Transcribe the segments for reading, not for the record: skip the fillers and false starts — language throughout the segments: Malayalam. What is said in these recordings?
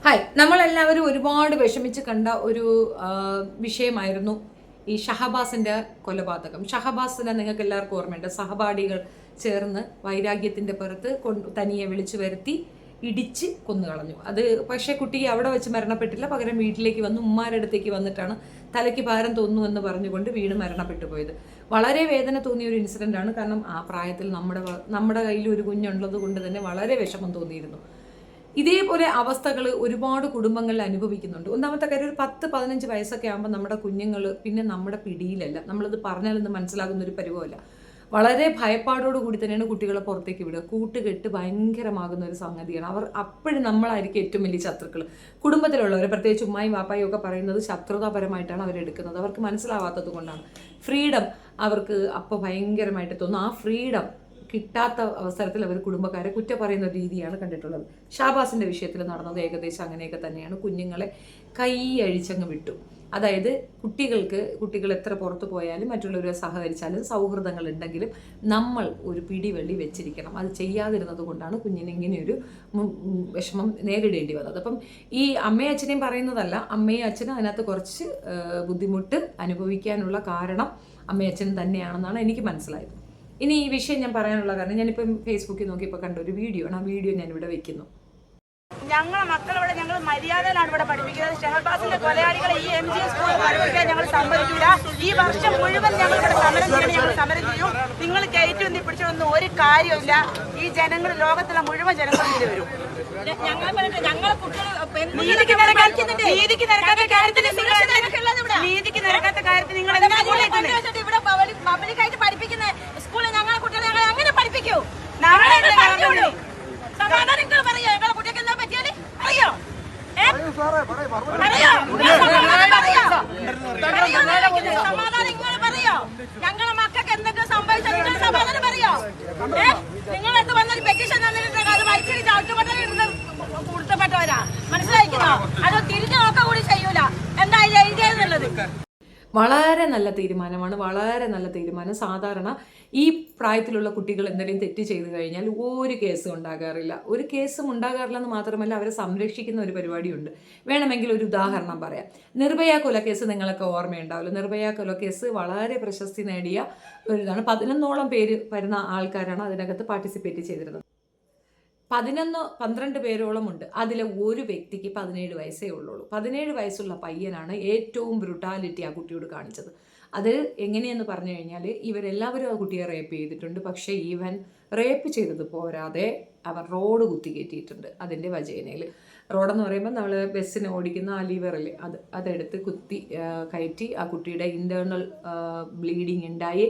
ഹായ്, നമ്മളെല്ലാവരും ഒരുപാട് വിഷമിച്ച് കണ്ട ഒരു വിഷയമായിരുന്നു ഈ ഷഹബാസിന്റെ കൊലപാതകം. ഷഹബാസിനെ നിങ്ങൾക്ക് എല്ലാവർക്കും ഓർമ്മയുണ്ട്. സഹപാഠികൾ ചേർന്ന് വൈരാഗ്യത്തിന്റെ പുറത്ത് തനിയെ വിളിച്ചു വരുത്തി ഇടിച്ച് കൊന്നുകളഞ്ഞു. അത് പക്ഷേ കുട്ടി അവിടെ വെച്ച് മരണപ്പെട്ടില്ല, പകരം വീട്ടിലേക്ക് വന്ന് ഉമ്മാരുടെ അടുത്തേക്ക് വന്നിട്ടാണ് തലയ്ക്ക് ഭാരം തോന്നുന്നു എന്ന് പറഞ്ഞുകൊണ്ട് വീണ് മരണപ്പെട്ടു പോയത്. വളരെ വേദന തോന്നിയ ഒരു ഇൻസിഡന്റ് ആണ്. കാരണം ആ പ്രായത്തിൽ നമ്മുടെ കയ്യിൽ ഒരു കുഞ്ഞുള്ളത് കൊണ്ട് തന്നെ വളരെ വിഷമം തോന്നിയിരുന്നു. ഇതേപോലെ അവസ്ഥകൾ ഒരുപാട് കുടുംബങ്ങളിൽ അനുഭവിക്കുന്നുണ്ട്. ഒന്നാമത്തെ കാര്യം, ഒരു 10-15 വയസ്സൊക്കെ ആകുമ്പോൾ നമ്മുടെ കുഞ്ഞുങ്ങൾ പിന്നെ നമ്മുടെ പിടിയിലല്ല. നമ്മളത് പറഞ്ഞാലൊന്നും മനസ്സിലാകുന്ന ഒരു പരുവമല്ല. വളരെ ഭയപ്പാടോട് കൂടി തന്നെയാണ് കുട്ടികളെ പുറത്തേക്ക് വിടുക. കൂട്ടുകെട്ട് ഭയങ്കരമാകുന്ന ഒരു സംഗതിയാണ്. അപ്പോഴും നമ്മളായിരിക്കും ഏറ്റവും വലിയ ശത്രുക്കൾ. കുടുംബത്തിലുള്ളവർ, പ്രത്യേകിച്ച് ഉമ്മായും വാപ്പായും ഒക്കെ പറയുന്നത് ശത്രുതാപരമായിട്ടാണ് അവരെടുക്കുന്നത്. അവർക്ക് മനസ്സിലാവാത്തത് കൊണ്ടാണ്. ഫ്രീഡം അവർക്ക് അപ്പോൾ ഭയങ്കരമായിട്ട് തോന്നും. ആ ഫ്രീഡം കിട്ടാത്ത അവസരത്തിൽ അവർ കുടുംബക്കാരെ കുറ്റം പറയുന്ന രീതിയാണ് കണ്ടിട്ടുള്ളത്. ഷാബാസിന്റെ വിഷയത്തിൽ നടന്നത് ഏകദേശം അങ്ങനെയൊക്കെ തന്നെയാണ്. കുഞ്ഞുങ്ങളെ കൈ അഴിച്ചങ്ങ് വിട്ടു. അതായത് കുട്ടികൾ എത്ര പുറത്തു പോയാലും മറ്റുള്ളവരെ സഹകരിച്ചാലും സൗഹൃദങ്ങൾ ഉണ്ടെങ്കിലും നമ്മൾ ഒരു പിടിവള്ളി വെച്ചിരിക്കണം. അത് ചെയ്യാതിരുന്നത് കൊണ്ടാണ് കുഞ്ഞിന് ഇങ്ങനെയൊരു വിഷമം നേരിടേണ്ടി വന്നത്. അപ്പം ഈ അമ്മയും അച്ഛനെയും പറയുന്നതല്ല, അമ്മയും അച്ഛനും അതിനകത്ത് കുറച്ച് ബുദ്ധിമുട്ട് അനുഭവിക്കാനുള്ള കാരണം അമ്മയും അച്ഛനും തന്നെയാണെന്നാണ് എനിക്ക് മനസ്സിലായത്. ഇനി ഈ വിഷയം ഞാൻ പറയാനുള്ള കാരണം, ഞാനിപ്പം ഫേസ്ബുക്കിൽ നോക്കിയപ്പോൾ കണ്ട ഒരു വീഡിയോ ആണ്. ആ വീഡിയോ ഞാൻ ഇവിടെ വെക്കുന്നു. ഞങ്ങളെ മക്കളിവിടെ ഞങ്ങൾ മര്യാദയിലാണ് ഇവിടെ പഠിപ്പിക്കുന്നത്. ഷഹബാസിന്റെ കൊലയാളികളെ ഈ MG സ്കൂളിൽ പഠിപ്പിക്കാൻ ഞങ്ങൾ സമ്മതിക്കില്ല. ഈ വർഷം മുഴുവൻ ഞങ്ങൾ ഇവിടെ സമരം ചെയ്യണം, ഞങ്ങൾ സമരം ചെയ്യും. നിങ്ങൾ കയറ്റി വന്നി പിടിച്ചൊന്നും ഒരു കാര്യമില്ല. ഈ ജനങ്ങൾ, ലോകത്തിലെ മുഴുവൻ ജനങ്ങൾ ഇതിൽ വരും. നീതിക്ക് നിരക്കാത്ത കാര്യത്തിൽ നിങ്ങൾ പബ്ലിക്കായിട്ട് പഠിപ്പിക്കുന്ന സ്കൂളിൽ ഞങ്ങളെ കുട്ടികളെ ഞങ്ങൾ അങ്ങനെ പഠിപ്പിക്കൂ. സമാധാനം പറയോ? ഞങ്ങളെ കുട്ടികൾക്ക് എന്താ പറ്റിയാല് അറിയോ? സമാധാനം ഇങ്ങനെ പറയോ? ഞങ്ങളെ മക്കൾക്ക് എന്തൊക്കെ സംഭവിച്ചാൽ നിങ്ങൾ സമാധാനം പറയോ? നിങ്ങളടുത്ത് വന്നൊരു പെറ്റീഷൻ തന്നിട്ട് അത് വലിച്ചിട്ട് ചവിട്ടുപെട്ട കൊടുത്തപ്പെട്ടവരാ, മനസ്സിലായിക്കുന്നോ? അത് തിരിഞ്ഞു നോക്കാൻ കൂടി ചെയ്യൂല. എന്തായാലും എഴുതിയെന്നുള്ളത് വളരെ നല്ല തീരുമാനമാണ്, വളരെ നല്ല തീരുമാനം. സാധാരണ ഈ പ്രായത്തിലുള്ള കുട്ടികൾ എന്തെങ്കിലും തെറ്റ് ചെയ്തു കഴിഞ്ഞാൽ ഒരു കേസും ഉണ്ടാകാറില്ല. ഒരു കേസും ഉണ്ടാകാറില്ലെന്ന് മാത്രമല്ല, അവരെ സംരക്ഷിക്കുന്ന ഒരു പരിപാടിയുണ്ട്. വേണമെങ്കിൽ ഒരു ഉദാഹരണം പറയാം. നിർഭയ കൊലക്കേസ് നിങ്ങളൊക്കെ ഓർമ്മയുണ്ടാവില്ല. നിർഭയ കൊലക്കേസ് വളരെ പ്രശസ്തി നേടിയ ഒരു ഇതാണ്. 11ഓളം പേര് വരുന്ന ആൾക്കാരാണ് അതിനകത്ത് പാർട്ടിസിപ്പേറ്റ് ചെയ്തിരുന്നത്. 12 പേരോളം ഉണ്ട്. അതിലെ ഒരു വ്യക്തിക്ക് 17 വയസ്സേ ഉള്ളൂ. 17 വയസ്സുള്ള പയ്യനാണ് ഏറ്റവും ബ്രുട്ടാലിറ്റി ആ കുട്ടിയോട് കാണിച്ചത്. അത് എങ്ങനെയെന്ന് പറഞ്ഞു കഴിഞ്ഞാൽ, ഇവരെല്ലാവരും ആ കുട്ടിയെ റേപ്പ് ചെയ്തിട്ടുണ്ട്. പക്ഷേ ഈവൻ റേപ്പ് ചെയ്തത് പോരാതെ അവർ റോഡ് കുത്തി കയറ്റിയിട്ടുണ്ട്. അതിൻ്റെ വജേനയിൽ റോഡെന്ന് പറയുമ്പോൾ നമ്മൾ ബസ്സിന് ഓടിക്കുന്ന ആ ലിവറില്ലേ, അതെടുത്ത് കുത്തി കയറ്റി ആ കുട്ടിയുടെ ഇൻറ്റേർണൽ ബ്ലീഡിങ് ഉണ്ടായി.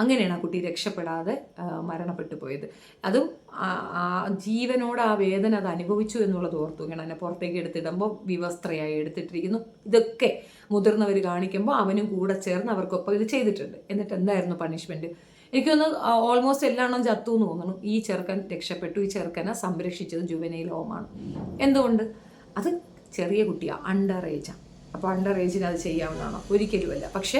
അങ്ങനെയാണ് ആ കുട്ടി രക്ഷപ്പെടാതെ മരണപ്പെട്ടു പോയത്. അതും ജീവനോട് ആ വേദന അത് അനുഭവിച്ചു എന്നുള്ളത് ഓർത്തു വേണം. എന്നെ പുറത്തേക്ക് എടുത്തിടുമ്പോൾ വിവസ്ത്രയായി എടുത്തിട്ടിരിക്കുന്നു. ഇതൊക്കെ മുതിർന്നവർ കാണിക്കുമ്പോൾ അവനും കൂടെ ചേർന്ന് അവർക്കൊപ്പം ഇത് ചെയ്തിട്ടുണ്ട്. എന്നിട്ട് എന്തായിരുന്നു പണിഷ്മെൻറ്റ്? എനിക്കൊന്ന് ഓൾമോസ്റ്റ് എല്ലാവണ്ണം ചത്തു എന്ന് തോന്നുന്നു. ഈ ചെറുക്കൻ രക്ഷപ്പെട്ടു. ഈ ചെറുക്കനെ സംരക്ഷിച്ചത് ജുവനൈൽ ഹോമാണ്. എന്തുകൊണ്ട്? അത് ചെറിയ കുട്ടിയാണ്, അണ്ടർ ഏജാണ്. അപ്പോൾ അണ്ടർ ഏജിന് അത് ചെയ്യാവുന്നതാണോ? ഒരിക്കലുമല്ല. പക്ഷേ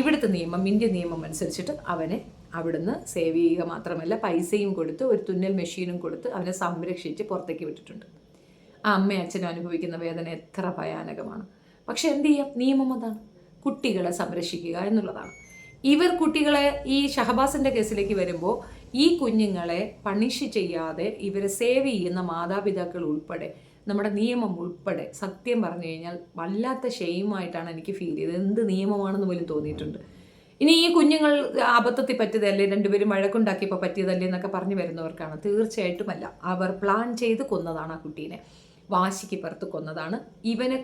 ഇവിടുത്തെ നിയമം, ഇന്ത്യൻ നിയമം അനുസരിച്ചിട്ട് അവനെ അവിടുന്ന് സേവ് ചെയ്യുക മാത്രമല്ല, പൈസയും കൊടുത്ത് ഒരു തുന്നൽ മെഷീനും കൊടുത്ത് അവനെ സംരക്ഷിച്ച് പുറത്തേക്ക് വിട്ടിട്ടുണ്ട്. ആ അമ്മയും അച്ഛനും അനുഭവിക്കുന്ന വേദന എത്ര ഭയാനകമാണ്. പക്ഷെ എന്ത് ചെയ്യാം? നിയമം അതാണ്, കുട്ടികളെ സംരക്ഷിക്കുക എന്നുള്ളതാണ്. ഇവർ കുട്ടികളെ, ഈ ഷഹബാസിൻ്റെ കേസിലേക്ക് വരുമ്പോൾ ഈ കുഞ്ഞുങ്ങളെ പണിഷ് ചെയ്യാതെ ഇവരെ സേവ് ചെയ്യുന്ന മാതാപിതാക്കൾ ഉൾപ്പെടെ, നമ്മുടെ നിയമം ഉൾപ്പെടെ, സത്യം പറഞ്ഞു കഴിഞ്ഞാൽ വല്ലാത്ത ഷെയിമായിട്ടാണ് എനിക്ക് ഫീൽ ചെയ്തത്. എന്ത് നിയമമാണെന്ന് പോലും തോന്നിയിട്ടുണ്ട്. ഇനി ഈ കുഞ്ഞുങ്ങൾ അബദ്ധത്തിൽ പറ്റിയതല്ലേ, രണ്ടുപേരും വഴക്കുണ്ടാക്കിയപ്പോൾ പറ്റിയതല്ലേ എന്നൊക്കെ പറഞ്ഞു വരുന്നവർക്കാണ്. തീർച്ചയായിട്ടുമല്ല. അവർ പ്ലാൻ ചെയ്ത് കൊന്നതാണ് ആ കുട്ടീനെ. വാശിക്ക് പുറത്ത് കൊന്നതാണ്. ഇവനെ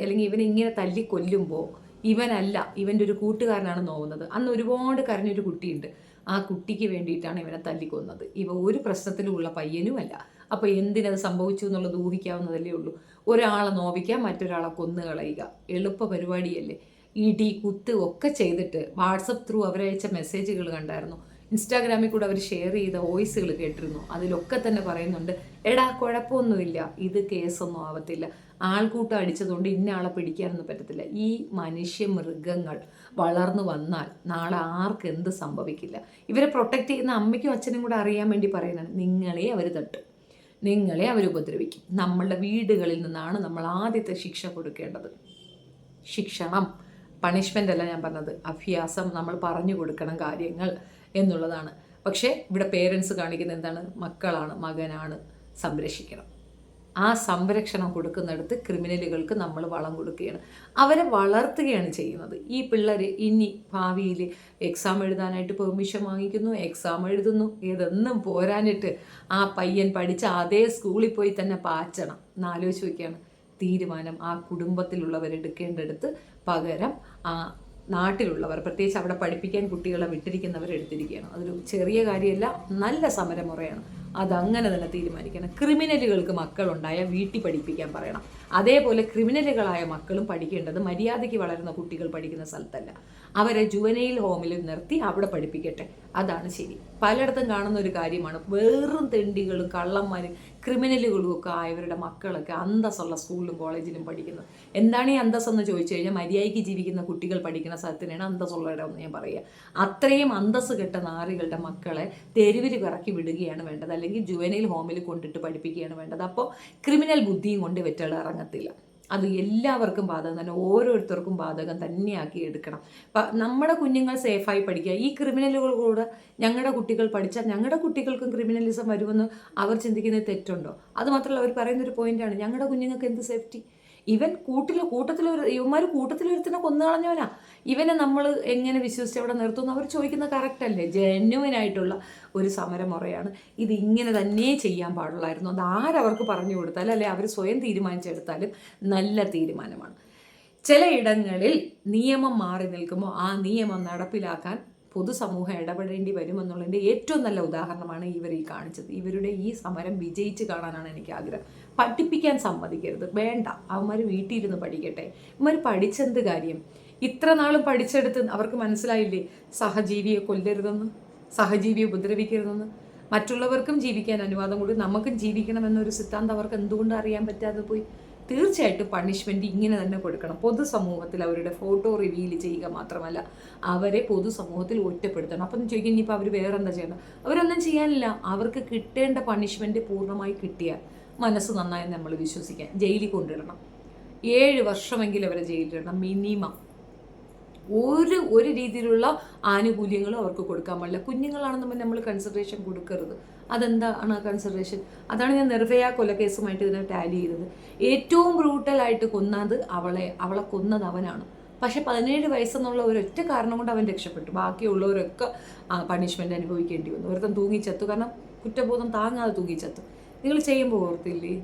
അല്ലെങ്കിൽ ഇവനെ ഇങ്ങനെ തല്ലി കൊല്ലുമ്പോൾ ഇവനല്ല, ഇവൻ്റെ ഒരു കൂട്ടുകാരനാണ് നോവുന്നത്. അന്ന് ഒരുപാട് കരഞ്ഞൊരു കുട്ടിയുണ്ട്. ആ കുട്ടിക്ക് വേണ്ടിയിട്ടാണ് ഇവനെ തല്ലിക്കൊന്നത്. ഇവ ഒരു പ്രശ്നത്തിലുമുള്ള പയ്യനുമല്ല. അപ്പോൾ എന്തിനത് സംഭവിച്ചു എന്നുള്ളത് ഊഹിക്കാവുന്നതല്ലേ ഉള്ളൂ. ഒരാളെ നോവിക്കാൻ മറ്റൊരാളെ കൊന്നു കളയുക എളുപ്പ പരിപാടിയല്ലേ. ഇടി കുത്ത് ഒക്കെ ചെയ്തിട്ട് വാട്സപ്പ് ത്രൂ അവരയച്ച മെസ്സേജുകൾ കണ്ടായിരുന്നു. ഇൻസ്റ്റാഗ്രാമിൽ കൂടെ അവർ ഷെയർ ചെയ്ത വോയിസുകൾ കേട്ടിരുന്നു. അതിലൊക്കെ തന്നെ പറയുന്നുണ്ട്, എടാ കുഴപ്പമൊന്നുമില്ല, ഇത് കേസൊന്നും ആവത്തില്ല, ആൾക്കൂട്ടം അടിച്ചതുകൊണ്ട് ഇന്ന ആളെ പിടിക്കാനൊന്നും പറ്റത്തില്ല. ഈ മനുഷ്യ മൃഗങ്ങൾ വളർന്നു വന്നാൽ നാളെ ആർക്ക് എന്ത് സംഭവിക്കില്ല. ഇവരെ പ്രൊട്ടക്റ്റ് ചെയ്യുന്ന അമ്മയ്ക്കും അച്ഛനും കൂടെ അറിയാൻ വേണ്ടി പറയുന്നതാണ്, നിങ്ങളെ അവർ തട്ടും. നിങ്ങളെ അവർ ഉപദ്രവിക്കും. നമ്മളുടെ വീടുകളിൽ നിന്നാണ് നമ്മൾ ആദ്യത്തെ ശിക്ഷ കൊടുക്കേണ്ടത്. ശിക്ഷണം, പണിഷ്മെൻ്റ് അല്ല ഞാൻ പറഞ്ഞത്, അഭ്യാസം, നമ്മൾ പറഞ്ഞു കൊടുക്കണം കാര്യങ്ങൾ എന്നുള്ളതാണ്. പക്ഷേ ഇവിടെ പേരൻസ് കാണിക്കുന്ന എന്താണ്? മക്കളാണ്, മകനാണ്, സംരക്ഷിക്കണം. ആ സംരക്ഷണം കൊടുക്കുന്നിടത്ത് ക്രിമിനലുകൾക്ക് നമ്മൾ വളം കൊടുക്കുകയാണ്, അവരെ വളർത്തുകയാണ് ചെയ്യുന്നത്. ഈ പിള്ളേർ ഇനി ഭാവിയിൽ എക്സാം എഴുതാനായിട്ട് പെർമിഷൻ വാങ്ങിക്കുന്നു, എക്സാം എഴുതുന്നു, ഏതൊന്നും പോരാനിട്ട് ആ പയ്യൻ പഠിച്ച അതേ സ്കൂളിൽ പോയി തന്നെ പാച്ചണം എന്നാലോചിച്ച് വയ്ക്കുകയാണ്. തീരുമാനം ആ കുടുംബത്തിലുള്ളവരെടുക്കേണ്ടടുത്ത് പകരം ആ നാട്ടിലുള്ളവർ, പ്രത്യേകിച്ച് അവിടെ പഠിപ്പിക്കാൻ കുട്ടികളെ വിട്ടിരിക്കുന്നവരെടുത്തിരിക്കുകയാണ്. അതൊരു ചെറിയ കാര്യമല്ല, നല്ല സമരമുറയാണ്. അതങ്ങനെ തന്നെ തീരുമാനിക്കണം. ക്രിമിനലുകൾക്ക് മക്കളുണ്ടായാൽ വീട്ടിൽ പഠിപ്പിക്കാൻ പറയണം. അതേപോലെ ക്രിമിനലുകളായ മക്കളും പഠിക്കേണ്ടത് മര്യാദയ്ക്ക് വളരുന്ന കുട്ടികൾ പഠിക്കുന്ന സ്ഥലത്തല്ല, അവരെ ജുവനൈൽ ഹോമിൽ നിർത്തി അവിടെ പഠിപ്പിക്കട്ടെ. അതാണ് ശരി. പലയിടത്തും കാണുന്ന ഒരു കാര്യമാണ്, വെറും തെണ്ടികളും കള്ളന്മാരും ക്രിമിനലുകളും ഒക്കെ ആയവരുടെ മക്കളൊക്കെ അന്തസ്സുള്ള സ്കൂളിലും കോളേജിലും പഠിക്കുന്നത്. എന്താണ് ഈ അന്തസ്സെന്ന് ചോദിച്ചു കഴിഞ്ഞാൽ, മര്യാദയ്ക്ക് ജീവിക്കുന്ന കുട്ടികൾ പഠിക്കുന്ന സ്ഥലത്തിനാണ് അന്തസ്സുള്ള ഇടമെന്ന് ഞാൻ പറയുക. അത്രയും അന്തസ്സ് കെട്ട നാറികളുടെ മക്കളെ തെരുവിൽ ഇറക്കി വിടുകയാണ് വേണ്ടത്, അല്ലെങ്കിൽ ജുവനൈൽ ഹോമിൽ കൊണ്ടിട്ട് പഠിപ്പിക്കുകയാണ് വേണ്ടത്. അപ്പോൾ ക്രിമിനൽ ബുദ്ധിയും കൊണ്ട് വെറ്റകൾ ഇറങ്ങത്തില്ല. അത് എല്ലാവർക്കും ബാധകം തന്നെ, ഓരോരുത്തർക്കും ബാധകം തന്നെയാക്കി എടുക്കണം. നമ്മുടെ കുഞ്ഞുങ്ങൾ സേഫായി പഠിക്കുക. ഈ ക്രിമിനലുകളോട് ഞങ്ങളുടെ കുട്ടികൾ പഠിച്ചാൽ ഞങ്ങളുടെ കുട്ടികൾക്കും ക്രിമിനലിസം വരുമെന്ന് അവർ ചിന്തിക്കുന്നത് തെറ്റുണ്ടോ? അതുമാത്രമല്ല, അവർ പറയുന്നൊരു പോയിന്റാണ്, ഞങ്ങളുടെ കുഞ്ഞുങ്ങൾക്ക് എന്ത് സേഫ്റ്റി? ഇവൻ ഇവന്മാർ കൂട്ടത്തിലൊരുത്തിനെ കൊന്നു കളഞ്ഞവനാ, ഇവനെ നമ്മൾ എങ്ങനെ വിശ്വസിച്ച് അവിടെ നിർത്തുന്നു? അവർ ചോദിക്കുന്ന കറക്റ്റ് അല്ലേ? ജെന്യുവനായിട്ടുള്ള ഒരു സമരമുറയാണ്. ഇതിങ്ങനെ തന്നെ ചെയ്യാൻ പാടുള്ളായിരുന്നു. അത് ആരവർക്ക് പറഞ്ഞു കൊടുത്താലും അല്ലെ അവർ സ്വയം തീരുമാനിച്ചെടുത്താലും നല്ല തീരുമാനമാണ്. ചിലയിടങ്ങളിൽ നിയമം മാറി നിൽക്കുമ്പോൾ ആ നിയമം നടപ്പിലാക്കാൻ പൊതുസമൂഹം ഇടപെടേണ്ടി വരുമെന്നുള്ളതിൻ്റെ ഏറ്റവും നല്ല ഉദാഹരണമാണ് ഇവർ ഈ കാണിച്ചത്. ഇവരുടെ ഈ സമരം വിജയിച്ച് കാണാനാണ് എനിക്ക് ആഗ്രഹം. പഠിപ്പിക്കാൻ സമ്മതിക്കരുത്, വേണ്ട, അവന്മാർ വീട്ടിൽ ഇരുന്ന് പഠിക്കട്ടെ. ഇവന്മാർ പഠിച്ചെന്ത് കാര്യം? ഇത്ര നാളും പഠിച്ചെടുത്ത് അവർക്ക് മനസ്സിലായില്ലേ സഹജീവിയെ കൊല്ലരുതെന്ന്, സഹജീവിയെ ഉപദ്രവിക്കരുതെന്ന്? മറ്റുള്ളവർക്കും ജീവിക്കാൻ അനുവാദം കൂടി നമുക്കും ജീവിക്കണമെന്നൊരു സിദ്ധാന്തം അവർക്ക് എന്തുകൊണ്ട് അറിയാൻ പറ്റാതെ പോയി? തീർച്ചയായിട്ടും പണിഷ്മെൻറ്റ് ഇങ്ങനെ തന്നെ കൊടുക്കണം. പൊതുസമൂഹത്തിൽ അവരുടെ ഫോട്ടോ റിവീൽ ചെയ്യുക മാത്രമല്ല, അവരെ പൊതുസമൂഹത്തിൽ ഒറ്റപ്പെടുത്തണം. അപ്പം ചോദിക്കും, ഇനിയിപ്പോൾ അവർ വേറെ എന്താ ചെയ്യണം? അവരൊന്നും ചെയ്യാനില്ല. അവർക്ക് കിട്ടേണ്ട പണിഷ്മെൻറ്റ് പൂർണ്ണമായി കിട്ടിയാൽ മനസ്സ് നന്നായി നമ്മൾ വിശ്വസിക്കാൻ ജയിലിൽ കൊണ്ടിടണം. 7 വർഷമെങ്കിലും അവരെ ജയിലിലിടണം മിനിമം. ഒരു രീതിയിലുള്ള ആനുകൂല്യങ്ങളും അവർക്ക് കൊടുക്കാൻ പാടില്ല. കുഞ്ഞുങ്ങളാണെന്ന് നമ്മൾ കൺസിഡറേഷൻ കൊടുക്കരുത്. അതെന്താണ് കൺസിഡറേഷൻ? അതാണ് ഞാൻ നിർഭയ കൊലക്കേസുമായിട്ട് ഇതിനെ ടാലി ചെയ്തത്. ഏറ്റവും ബ്രൂട്ടലായിട്ട് കൊന്നത് അവളെ കൊന്നത് അവനാണ്. പക്ഷെ 17 വയസ്സെന്നുള്ള ഒരൊറ്റ കാരണം കൊണ്ട് അവൻ രക്ഷപ്പെട്ടു. ബാക്കിയുള്ളവരൊക്കെ പണിഷ്മെൻറ്റ് അനുഭവിക്കേണ്ടി വന്നു. ഒരുത്തൻ തൂങ്ങിച്ചത്തു, കാരണം കുറ്റബോധം താങ്ങാതെ തൂങ്ങിച്ചത്തു. നിങ്ങൾ ചെയ്യുമ്പോൾ ഓർത്തില്ലേ?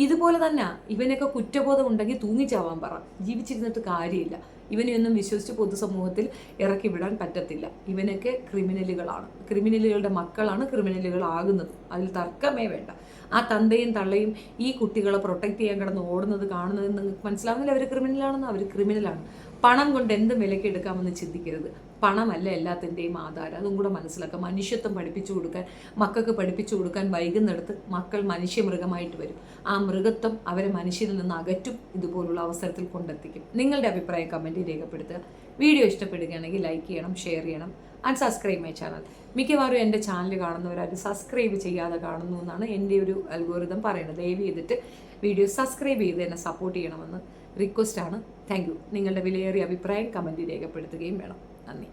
ഇതുപോലെ തന്നെ ഇവനൊക്കെ കുറ്റബോധം ഉണ്ടെങ്കിൽ തൂങ്ങിച്ചാവാൻ പറ, ജീവിച്ചിരുന്നിട്ട് കാര്യമില്ല. ഇവനെയൊന്നും വിശ്വസിച്ച് പൊതുസമൂഹത്തിൽ ഇറക്കി വിടാൻ പറ്റത്തില്ല. ഇവനൊക്കെ ക്രിമിനലുകളാണ്, ക്രിമിനലുകളുടെ മക്കളാണ് ക്രിമിനലുകളാകുന്നത്, അതിൽ തർക്കമേ വേണ്ട. ആ തന്തയും തള്ളയും ഈ കുട്ടികളെ പ്രൊട്ടക്റ്റ് ചെയ്യാൻ കിടന്ന് ഓടുന്നത് കാണുന്നത് നിങ്ങൾക്ക് മനസ്സിലാവുന്നില്ല അവർ ക്രിമിനലാണെന്ന്. അവർ ക്രിമിനലാണ്. പണം കൊണ്ട് എന്ത് വിലയ്ക്ക് എടുക്കാമെന്ന് ചിന്തിക്കരുത്. പണമല്ല എല്ലാത്തിൻ്റെയും ആധാരം, അതും കൂടെ മനസ്സിലാക്കുക. മനുഷ്യത്വം പഠിപ്പിച്ചു കൊടുക്കാൻ, മക്കൾക്ക് പഠിപ്പിച്ചു കൊടുക്കാൻ വൈകുന്നിടത്ത് മക്കൾ മനുഷ്യമൃഗമായിട്ട് വരും. ആ മൃഗത്വം അവരെ മനുഷ്യരിൽ നിന്ന് അകറ്റും, ഇതുപോലുള്ള അവസരത്തിൽ കൊണ്ടെത്തിക്കും. നിങ്ങളുടെ അഭിപ്രായം കമൻറ്റിൽ രേഖപ്പെടുത്തുക. വീഡിയോ ഇഷ്ടപ്പെടുകയാണെങ്കിൽ ലൈക്ക് ചെയ്യണം, ഷെയർ ചെയ്യണം ആൻഡ് സബ്സ്ക്രൈബ് മൈ ചാനൽ. മിക്കവാറും എൻ്റെ ചാനൽ കാണുന്നവരത് സബ്സ്ക്രൈബ് ചെയ്യാതെ കാണുന്നു എന്നാണ് എൻ്റെ ഒരു അൽഗോരിതം പറയുന്നത്. ദയവ് ചെയ്തിട്ട് വീഡിയോ സബ്സ്ക്രൈബ് ചെയ്ത് എന്നെ സപ്പോർട്ട് ചെയ്യണമെന്ന് റിക്വസ്റ്റാണ്. Thank you. നിങ്ങളുടെ വിലയേറിയ അഭിപ്രായം കമൻറ്റിൽ രേഖപ്പെടുത്തുകയും വേണം. നന്ദി.